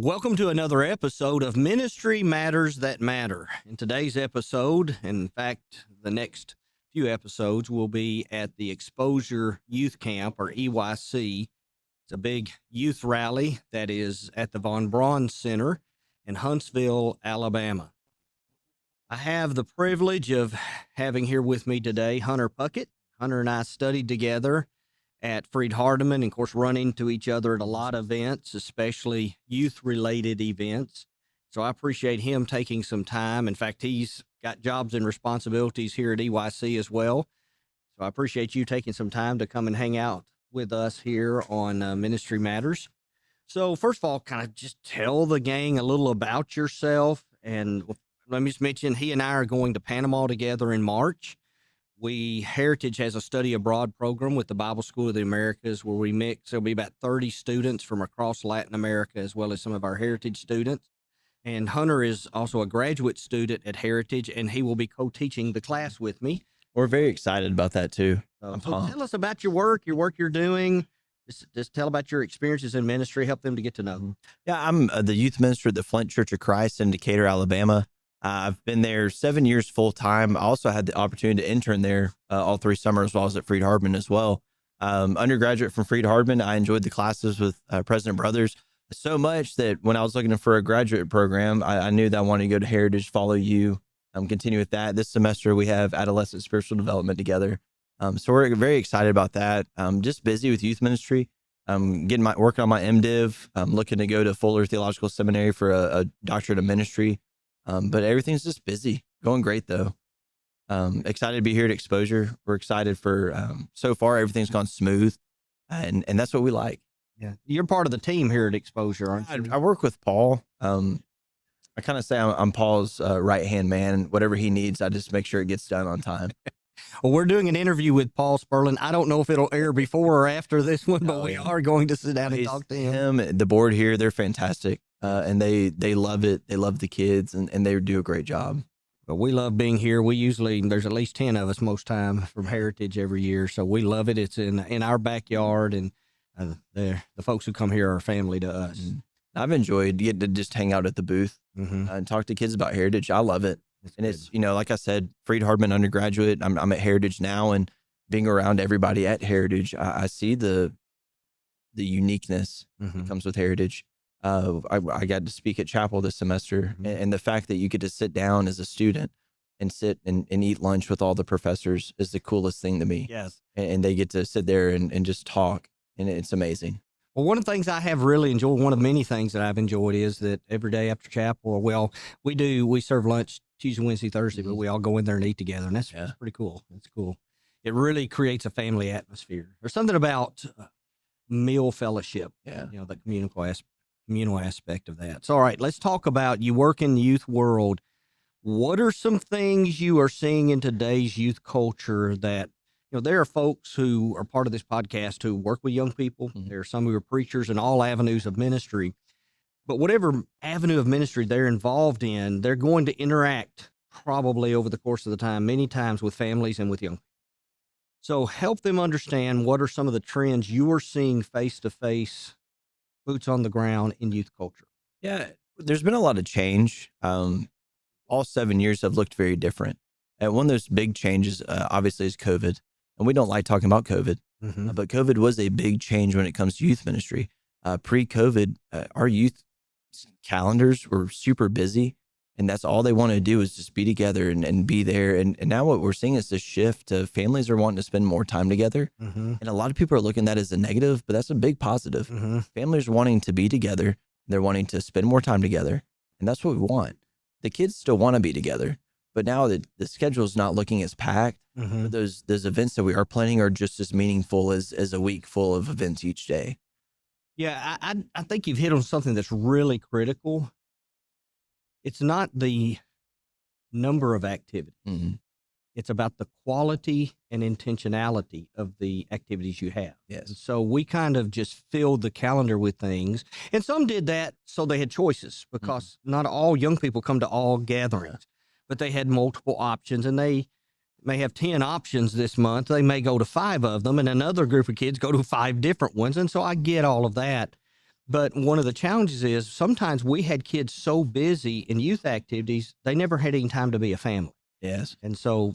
Welcome to another episode of Ministry Matters That Matter. In today's episode, in fact, the next few episodes will be at the Exposure Youth Camp, or EYC. It's a big youth rally that is at the Von Braun Center in Huntsville, Alabama. I have the privilege of having here with me today Hunter Puckett. Hunter and I studied together at Freed-Hardeman, and of course run into each other at a lot of events, especially youth-related events. So I appreciate him taking some time. In fact, he's got jobs and responsibilities here at EYC as well. So I appreciate you taking some time to come and hang out with us here on Ministry Matters. So first of all, kind of just tell the gang a little about yourself. And let me just mention, he and I are going to Panama together in March. Heritage has a study abroad program with the Bible School of the Americas where we mix. There'll be about 30 students from across Latin America, as well as some of our Heritage students. And Hunter is also a graduate student at Heritage, and he will be co-teaching the class with me. We're very excited about that too. So tell us about your work you're doing. Just tell about your experiences in ministry, help them to get to know them. Yeah, I'm the youth minister at the Flint Church of Christ in Decatur, Alabama. I've been there 7 years full time. I also had the opportunity to intern there all 3 summers while I was at Freed-Hardeman as well. Undergraduate from Freed-Hardeman, I enjoyed the classes with President Brothers so much that when I was looking for a graduate program, I knew that I wanted to go to Heritage, follow you, continue with that. This semester we have adolescent spiritual development together. So we're very excited about that. Just busy with youth ministry. Working on my MDiv. I'm looking to go to Fuller Theological Seminary for a doctorate of ministry. But everything's just busy, going great though. Excited to be here at Exposure. We're excited for, so far, everything's gone smooth and that's what we like. Yeah. You're part of the team here at Exposure, aren't you? I work with Paul. I kind of say I'm Paul's right-hand man. Whatever he needs, I just make sure it gets done on time. Well, we're doing an interview with Paul Spurlin. I don't know if it'll air before or after this one, but we are going to sit down and talk to him. The board here, they're fantastic. And they love it. They love the kids and they do a great job. But we love being here. There's at least 10 of us most time from Heritage every year. So we love it. It's in our backyard, and the folks who come here are family to us. Mm-hmm. I've enjoyed getting to just hang out at the booth and talk to kids about Heritage. I love it. It's, like I said, Freed-Hardeman undergraduate, I'm at Heritage now, and being around everybody at Heritage, I see the uniqueness that comes with Heritage. I got to speak at chapel this semester, and the fact that you get to sit down as a student and sit and eat lunch with all the professors is the coolest thing to me. Yes. And they get to sit there and just talk, and it's amazing. Well, one of the things I have really enjoyed, one of many things that I've enjoyed, is that every day after chapel, we serve lunch Tuesday, Wednesday, Thursday, but we all go in there and eat together, and that's pretty cool. It's cool. It really creates a family atmosphere. There's something about meal fellowship, the communal aspect of that. So, all right, let's talk about, you work in the youth world. What are some things you are seeing in today's youth culture that, there are folks who are part of this podcast who work with young people. There are some who are preachers in all avenues of ministry. But whatever avenue of ministry they're involved in, they're going to interact probably over the course of the time, many times with families and with young people. So help them understand what are some of the trends you are seeing face-to-face, boots on the ground in youth culture. Yeah, there's been a lot of change. All 7 years have looked very different. And one of those big changes, obviously, is COVID. And we don't like talking about COVID, but COVID was a big change when it comes to youth ministry. Pre-COVID, our youth calendars were super busy, and that's all they want to do is just be together and be there. And now what we're seeing is this shift to families are wanting to spend more time together. And a lot of people are looking at that as a negative, but that's a big positive. Families are wanting to be together. They're wanting to spend more time together, and that's what we want. The kids still want to be together, but now the schedule is not looking as packed. But those events that we are planning are just as meaningful as a week full of events each day. Yeah, I think you've hit on something that's really critical. It's not the number of activities. It's about the quality and intentionality of the activities you have. Yes. So we kind of just filled the calendar with things. And some did that so they had choices, because not all young people come to all gatherings, but they had multiple options, and they may have 10 options this month. They may go to 5 of them, and another group of kids go to 5 different ones. And so I get all of that. But one of the challenges is sometimes we had kids so busy in youth activities, they never had any time to be a family. Yes. And so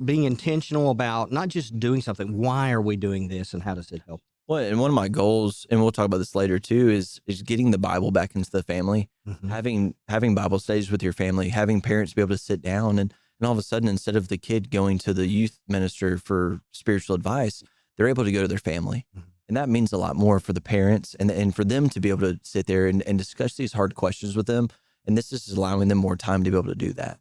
being intentional about not just doing something, why are we doing this and how does it help? Well, and one of my goals, and we'll talk about this later too, is getting the Bible back into the family, Mhm. having Bible studies with your family, having parents be able to sit down and all of a sudden, instead of the kid going to the youth minister for spiritual advice, they're able to go to their family. Mhm. And that means a lot more for the parents and for them to be able to sit there and discuss these hard questions with them. And this is allowing them more time to be able to do that.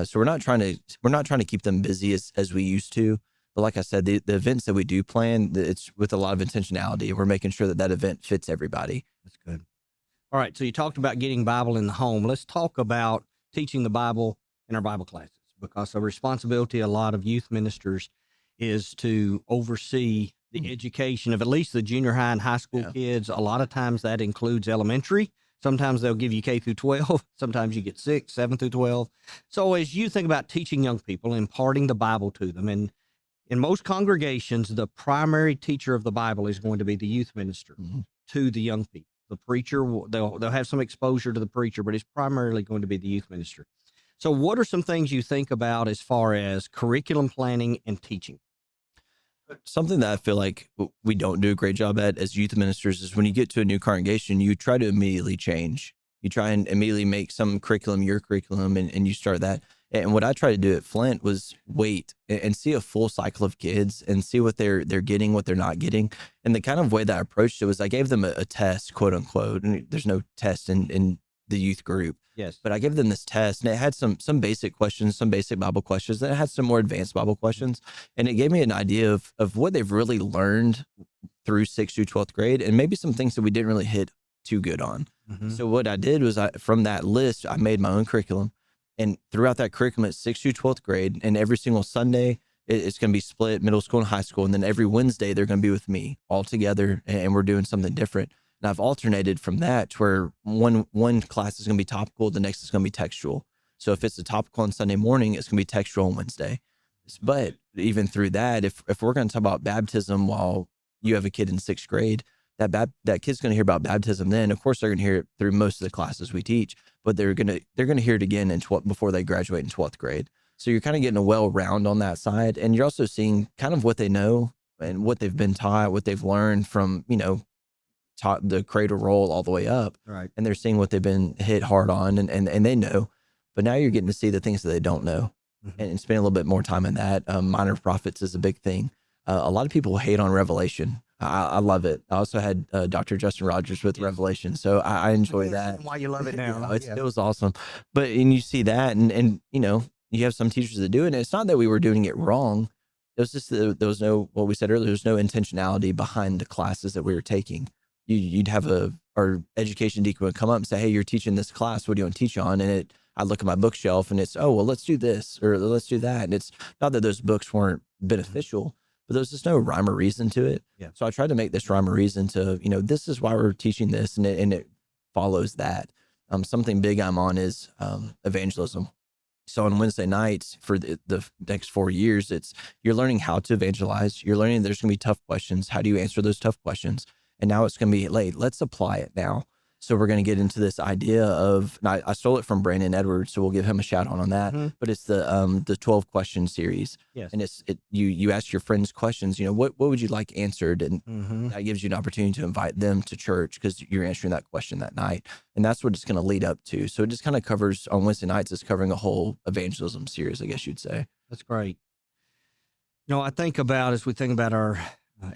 So we're not trying to keep them busy as we used to. But like I said, the events that we do plan, it's with a lot of intentionality. We're making sure that that event fits everybody. That's good. All right. So you talked about getting Bible in the home. Let's talk about teaching the Bible in our Bible classes, because the responsibility of a lot of youth ministers is to oversee the education of at least the junior high and high school kids. A lot of times that includes elementary. Sometimes they'll give you K through 12. Sometimes you get 6, 7 through 12. So as you think about teaching young people, imparting the Bible to them, and in most congregations, the primary teacher of the Bible is going to be the youth minister to the young people. The preacher, they'll have some exposure to the preacher, but it's primarily going to be the youth minister. So what are some things you think about as far as curriculum planning and teaching? Something that I feel like we don't do a great job at as youth ministers is when you get to a new congregation, you try to immediately change. You try and immediately make some curriculum your curriculum, and you start that. And what I tried to do at Flint was wait and see a full cycle of kids and see what they're getting, what they're not getting. And the kind of way that I approached it was I gave them a test, quote unquote. And there's no test in the youth group. Yes. But I gave them this test, and it had some basic questions, some basic Bible questions, and it had some more advanced Bible questions. And it gave me an idea of what they've really learned through 6th through 12th grade, and maybe some things that we didn't really hit too good on. So what I did was from that list, I made my own curriculum. And throughout that curriculum at 6th through 12th grade, and every single Sunday, it's going to be split middle school and high school. And then every Wednesday, they're going to be with me all together, and we're doing something different. And I've alternated from that to where one class is going to be topical, the next is going to be textual. So if it's a topical on Sunday morning, it's going to be textual on Wednesday. But even through that, if we're going to talk about baptism while you have a kid in 6th grade, that kid's going to hear about baptism then. Of course, they're going to hear it through most of the classes we teach, but they're going to hear it again before they graduate in 12th grade. So you're kind of getting a well round on that side, and you're also seeing kind of what they know and what they've been taught, what they've learned from taught the cradle roll all the way up, right? And they're seeing what they've been hit hard on, and they know. But now you're getting to see the things that they don't know, and spend a little bit more time in that. Minor prophets is a big thing. A lot of people hate on Revelation. I love it. I also had Dr. Justin Rogers with Revelation, so I enjoy that. Why you love it now? It was awesome. And you see that, and you have some teachers that do it, and it's not that we were doing it wrong. It was just there was no, what we said earlier, there was no intentionality behind the classes that we were taking. You'd have our education deacon would come up and say, "Hey, you're teaching this class. What do you want to teach on?" And I look at my bookshelf, and it's, "Oh, well, let's do this or let's do that." And it's not that those books weren't beneficial, but there's just no rhyme or reason to it. Yeah. So I tried to make this rhyme or reason to, this is why we're teaching this, and it follows that. Something big I'm on is evangelism. So on Wednesday nights for the next 4 years, you're learning how to evangelize. You're learning there's going to be tough questions. How do you answer those tough questions? And now it's going to be, let's apply it now. So we're going to get into this idea of, and I stole it from Brandon Edwards, so we'll give him a shout out on that. But it's the 12 question series. Yes. And you ask your friends questions, what would you like answered? And that gives you an opportunity to invite them to church because you're answering that question that night. And that's what it's going to lead up to. So it just kind of covers, on Wednesday nights, it's covering a whole evangelism series, I guess you'd say. That's great. I think about, as we think about our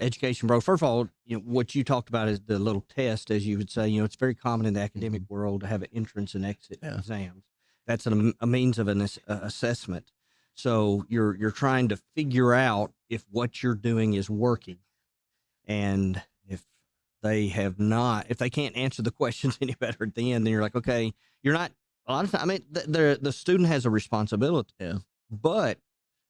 education, bro. First of all, what you talked about is the little test, as you would say. It's very common in the academic world to have an entrance and exit exams. That's a means of an assessment. So you're trying to figure out if what you're doing is working, and if they can't answer the questions any better at the end, then you're like, okay, you're not. A lot of times, the student has a responsibility, but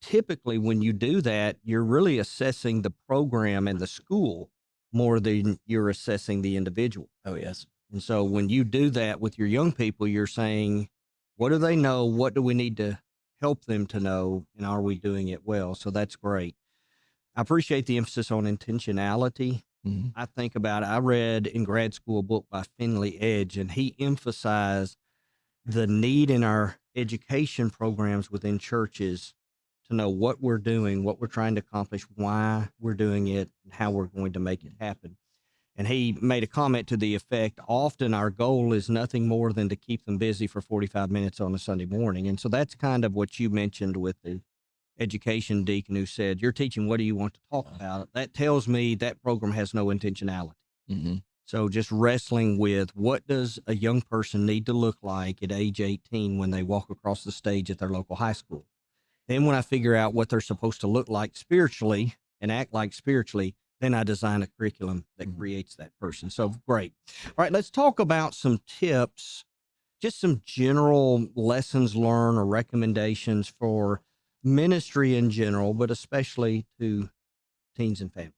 typically when you do that, you're really assessing the program and the school more than you're assessing the individual. Oh, yes. And so when you do that with your young people, you're saying, what do they know? What do we need to help them to know? And are we doing it well? So that's great. I appreciate the emphasis on intentionality. Mhm. I think about it. I read in grad school a book by Finley Edge, and he emphasized the need in our education programs within churches to know what we're doing, what we're trying to accomplish, why we're doing it, and how we're going to make it happen. And he made a comment to the effect, often our goal is nothing more than to keep them busy for 45 minutes on a Sunday morning. And so that's kind of what you mentioned with the education deacon who said, you're teaching, what do you want to talk about? That tells me that program has no intentionality. Mm-hmm. So just wrestling with, what does a young person need to look like at age 18 when they walk across the stage at their local high school? Then when I figure out what they're supposed to look like spiritually and act like spiritually, then I design a curriculum that creates that person. So great. All right, let's talk about some tips, just some general lessons learned or recommendations for ministry in general, but especially to teens and families.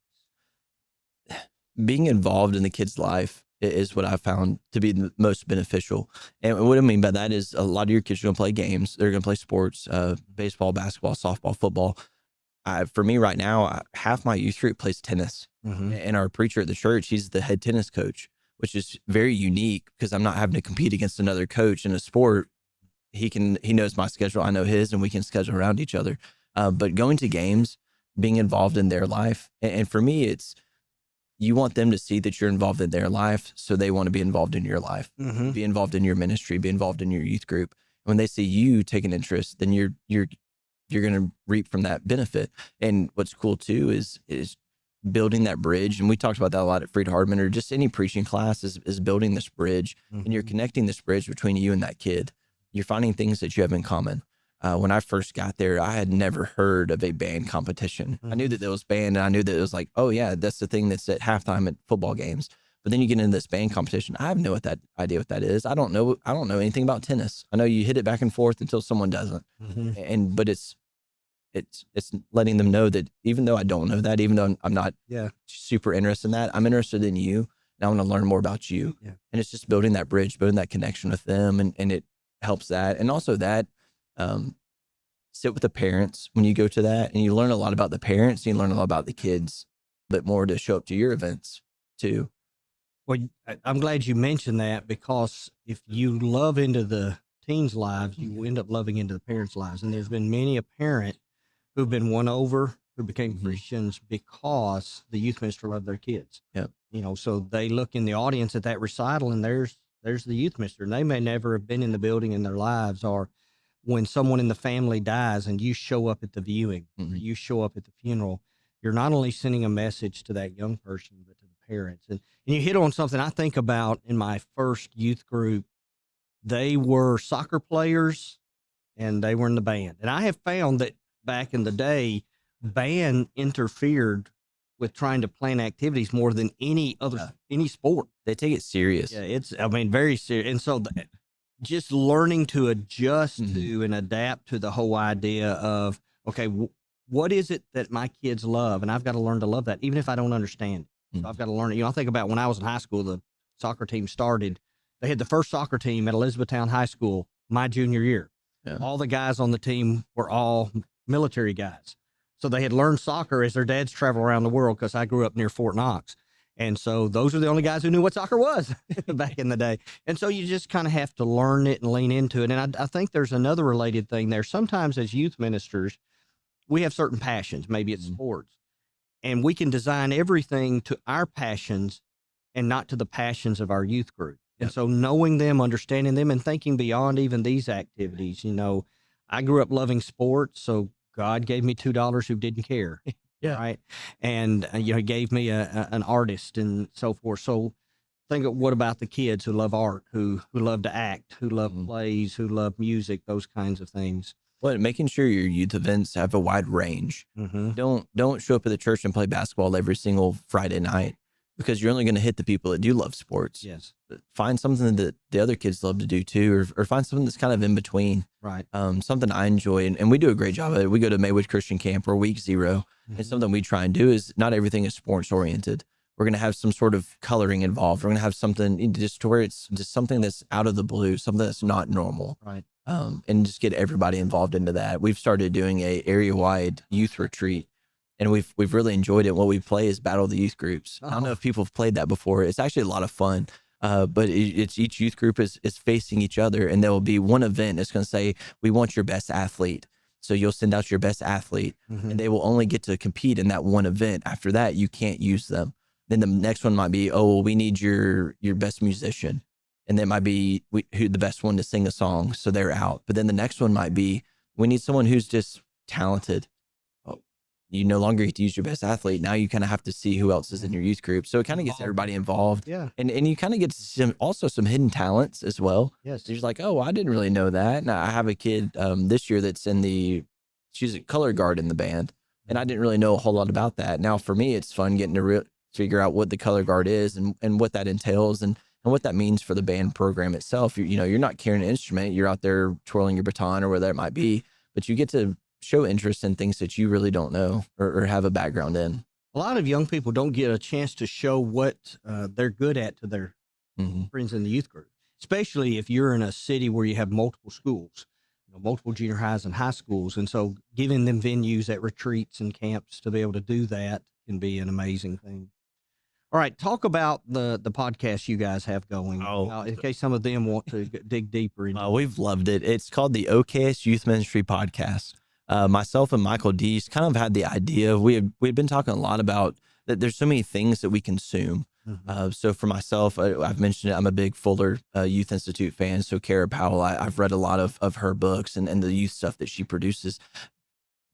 Being involved in the kid's life is what I found to be the most beneficial. And what I mean by that is a lot of your kids are going to play games. They're going to play sports, baseball, basketball, softball, football. For me right now, half my youth group plays tennis. Mm-hmm. And our preacher at the church, he's the head tennis coach, which is very unique because I'm not having to compete against another coach in a sport. He knows my schedule, I know his, and we can schedule around each other. But going to games, being involved in their life, and for me, it's, you want them to see that you're involved in their life, so they want to be involved in your life, Mm-hmm. be involved in your ministry, be involved in your youth group. When they see you take an interest, then you're going to reap from that benefit. And what's cool too is building that bridge. And we talked about that a lot at Freed Hardman, or just any preaching class, is building this bridge. Mm-hmm. And you're connecting this bridge between you and that kid. You're finding things that you have in common. When I first got there, I had never heard of a band competition. Mm-hmm. I knew that there was band, and I knew that it was like, oh yeah, that's the thing that's at halftime at football games. But then you get into this band competition. I have no idea what that is. I don't know anything about tennis. I know you hit it back and forth until someone doesn't. Mm-hmm. But it's letting them know that even though I don't know that, even though I'm not super interested in that, I'm interested in you, and I want to learn more about you. Yeah. And it's just building that bridge, building that connection with them, and it helps that. And also that, sit with the parents when you go to that, and you learn a lot about the parents, and you learn a lot about the kids, but more to show up to your events too. Well, I'm glad you mentioned that, because if you love into the teens' lives, you end up loving into the parents' lives. And there's been many a parent who've been won over, who became Christians because the youth minister loved their kids. Yep. So they look in the audience at that recital, and there's the youth minister, and they may never have been in the building in their lives. Or when someone in the family dies and you show up at the viewing, or you show up at the funeral, you're not only sending a message to that young person, but to the parents. And you hit on something I think about in my first youth group. They were soccer players, and they were in the band. And I have found that back in the day, band interfered with trying to plan activities more than any sport. They take it serious. Yeah, very serious. And so just learning to adjust to and adapt to the whole idea of, okay, what is it that my kids love? And I've got to learn to love that, even if I don't understand it. So I've got to learn it. I think about when I was in high school, the soccer team started. They had the first soccer team at Elizabethtown High School my junior year. Yeah. All the guys on the team were all military guys. So they had learned soccer as their dads travel around the world, because I grew up near Fort Knox. And so those are the only guys who knew what soccer was back in the day. And so you just kind of have to learn it and lean into it. And I think there's another related thing there. Sometimes as youth ministers, we have certain passions. Maybe it's sports. And we can design everything to our passions and not to the passions of our youth group. Yep. And so knowing them, understanding them, and thinking beyond even these activities. I grew up loving sports, so God gave me $2 who didn't care. Yeah. Right. And, he gave me an artist and so forth. So think of, what about the kids who love art, who love to act, who love plays, who love music, those kinds of things. Well, making sure your youth events have a wide range. Don't show up at the church and play basketball every single Friday night, because you're only going to hit the people that do love sports. Yes. Find something that the other kids love to do too, or find something that's kind of in between. Right. Something I enjoy, and we do a great job of it. We go to Maywood Christian Camp or Week 0, and something we try and do is not everything is sports oriented. We're going to have some sort of coloring involved. We're going to have something just to where it's just something that's out of the blue, something that's not normal. Right. And just get everybody involved into that. We've started doing a area-wide youth retreat, and we've really enjoyed it. What we play is Battle of the Youth Groups. I don't know if people have played that before. It's actually a lot of fun. But it's each youth group is facing each other, and there will be one event that's going to say, we want your best athlete. So you'll send out your best athlete, and they will only get to compete in that one event. After that, you can't use them. Then the next one might be, oh, well, we need your best musician. And that might be who the best one to sing a song. So they're out. But then the next one might be, we need someone who's just talented. You no longer get to use your best athlete. Now you kind of have to see who else is in your youth group. So it kind of gets everybody involved. Yeah. And you kind of get some hidden talents as well. Yes. So you're like, oh, I didn't really know that. And I have a kid this year that's she's a color guard in the band. And I didn't really know a whole lot about that. Now for me, it's fun getting to figure out what the color guard is and what that entails and what that means for the band program itself. You're not carrying an instrument. You're out there twirling your baton or whatever it might be, but you get to show interest in things that you really don't know or have a background in. A lot of young people don't get a chance to show what they're good at to their friends in the youth group, especially if you're in a city where you have multiple schools, multiple junior highs and high schools. And so giving them venues at retreats and camps to be able to do that can be an amazing thing. All right, talk about the podcast you guys have going, in case some of them want to dig deeper into it. We've loved it. It's called the OKS Youth Ministry Podcast. Myself and Michael Deese kind of had the idea. We'd been talking a lot about that there's so many things that we consume. So for myself, I've mentioned it, I'm a big Fuller Youth Institute fan. So Kara Powell, I've read a lot of her books and the youth stuff that she produces,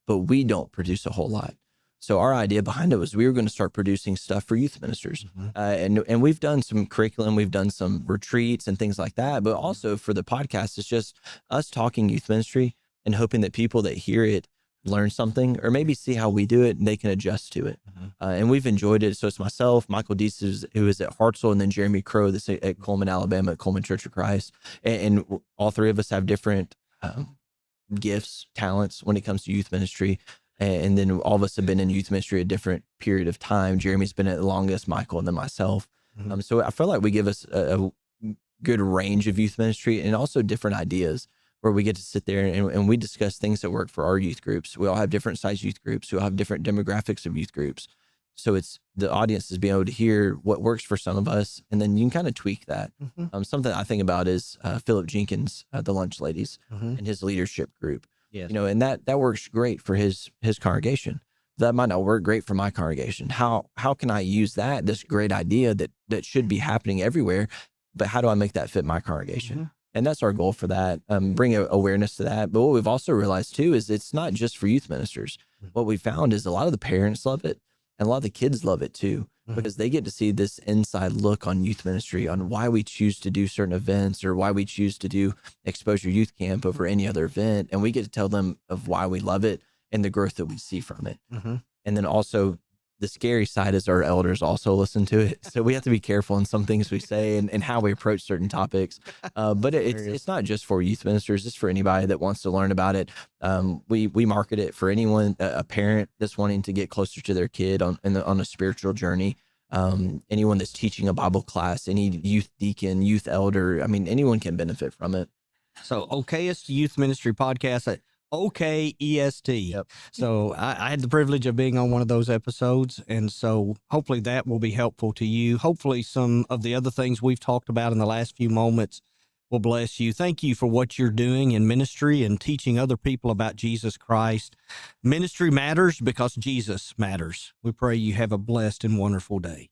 but we don't produce a whole lot. So our idea behind it was we were going to start producing stuff for youth ministers. And we've done some curriculum, we've done some retreats and things like that. But also for the podcast, it's just us talking youth ministry and hoping that people that hear it learn something or maybe see how we do it and they can adjust to it. And we've enjoyed it. So it's myself, Michael Deese, who is at Hartselle, and then Jeremy Crow that's at Coleman, Alabama, at Coleman Church of Christ. And all three of us have different gifts, talents when it comes to youth ministry. And then all of us have been in youth ministry a different period of time. Jeremy's been at the longest, Michael, and then myself. So I feel like we give us a good range of youth ministry and also different ideas where we get to sit there and we discuss things that work for our youth groups. We all have different size youth groups. We all have different demographics of youth groups. So it's the audience is being able to hear what works for some of us, and then you can kind of tweak that. Something I think about is Philip Jenkins, the Lunch Ladies, and his leadership group. Yes. And that works great for his congregation. That might not work great for my congregation. How can I use this great idea that should be happening everywhere, but how do I make that fit my congregation? And that's our goal for that, bring awareness to that. But what we've also realized too is it's not just for youth ministers. What we found is a lot of the parents love it and a lot of the kids love it too, because they get to see this inside look on youth ministry, on why we choose to do certain events or why we choose to do Exposure Youth Camp over any other event. And we get to tell them of why we love it and the growth that we see from it. And then also the scary side is our elders also listen to it. So we have to be careful in some things we say and how we approach certain topics. But it's not just for youth ministers. It's for anybody that wants to learn about it. We market it for anyone, a parent that's wanting to get closer to their kid on a spiritual journey. Anyone that's teaching a Bible class, any youth deacon, youth elder. I mean, anyone can benefit from it. So OKS Youth Ministry Podcast. OKEST. Yep. So I had the privilege of being on one of those episodes. And so hopefully that will be helpful to you. Hopefully some of the other things we've talked about in the last few moments will bless you. Thank you for what you're doing in ministry and teaching other people about Jesus Christ. Ministry matters because Jesus matters. We pray you have a blessed and wonderful day.